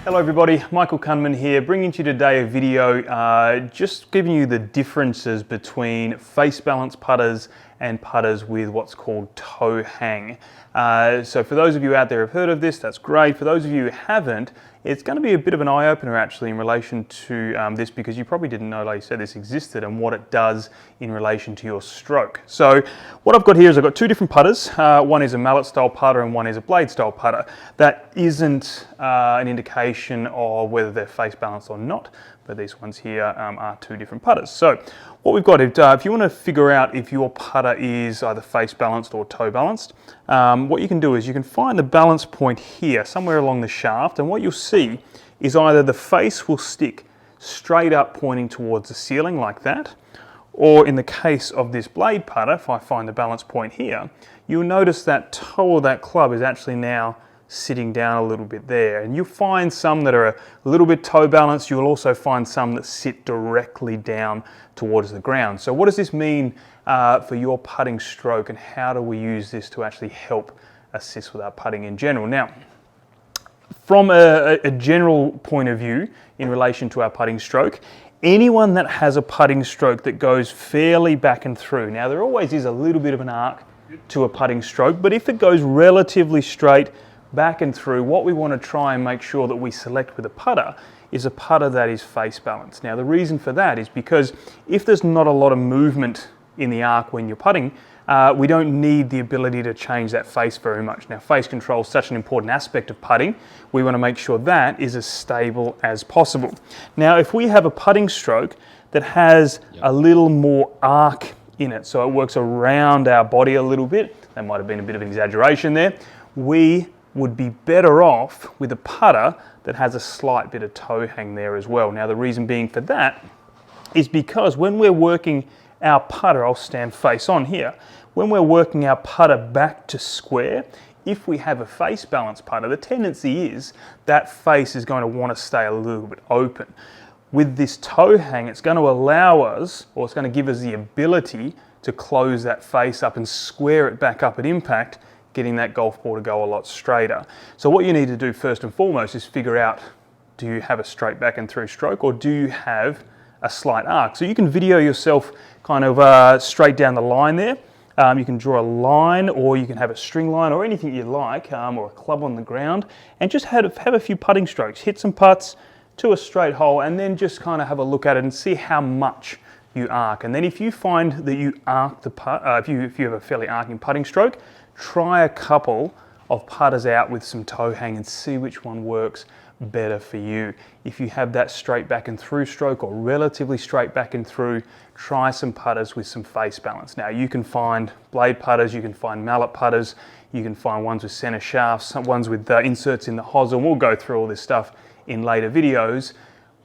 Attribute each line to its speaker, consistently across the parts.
Speaker 1: Hello everybody, Michael Kunman here, bringing to you today a video just giving you the differences between face balance putters and putters with what's called toe hang. So for those of you out there who have heard of this, that's great. For those of you who haven't, it's going to be a bit of an eye-opener actually in relation to this, because you probably didn't know, like I said, this existed and what it does in relation to your stroke. So what I've got here is I've got two different putters. One is a mallet style putter and one is a blade style putter. That isn't an indication of whether they're face balanced or not, but these ones here are two different putters. So what we've got, if you want to figure out if your putter is either face balanced or toe balanced, what you can do is you can find the balance point here, somewhere along the shaft, and what you'll see is either the face will stick straight up pointing towards the ceiling like that, or in the case of this blade putter, if I find the balance point here, you'll notice that toe of that club is actually now sitting down a little bit there, and you'll find some that are a little bit toe balanced. You'll also find some that sit directly down towards the ground. So what does this mean for your putting stroke, and how do we use this to actually help assist with our putting in general? Now, from a general point of view in relation to our putting stroke, anyone that has a putting stroke that goes fairly back and through, now there always is a little bit of an arc to a putting stroke, but if it goes relatively straight back and through, what we want to try and make sure that we select with a putter is a putter that is face balanced. Now the reason for that is because if there's not a lot of movement in the arc when you're putting, we don't need the ability to change that face very much. Now face control is such an important aspect of putting. We want to make sure that is as stable as possible. Now if we have a putting stroke that has a little more arc in it, so it works around our body a little bit, that might have been a bit of an exaggeration there, we would be better off with a putter that has a slight bit of toe hang there as well. Now the reason being for that is because when we're working our putter, I'll stand face on here, when we're working our putter back to square, if we have a face balance putter, the tendency is that face is going to want to stay a little bit open. With this toe hang, it's going to allow us, or it's going to give us the ability to close that face up and square it back up at impact, getting that golf ball to go a lot straighter. So what you need to do first and foremost is figure out, do you have a straight back and through stroke, or do you have a slight arc? So you can video yourself kind of straight down the line there. You can draw a line, or you can have a string line, or anything you like, or a club on the ground, and just have a few putting strokes. Hit some putts to a straight hole, and then just kind of have a look at it and see how much you arc. And then if you find that you arc the putt, if you have a fairly arcing putting stroke, try a couple of putters out with some toe hang and see which one works better for you. If you have that straight back and through stroke, or relatively straight back and through, try some putters with some face balance. Now you can find blade putters, you can find mallet putters, you can find ones with center shafts, ones with inserts in the hosel. We'll go through all this stuff in later videos,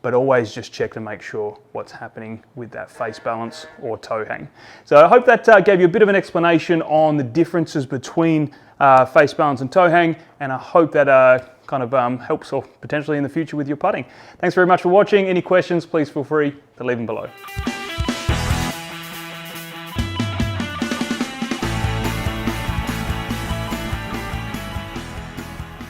Speaker 1: but always just check to make sure what's happening with that face balance or toe hang. So I hope that gave you a bit of an explanation on the differences between face balance and toe hang, and I hope that kind of helps, or potentially in the future, with your putting. Thanks very much for watching. Any questions, please feel free to leave them below.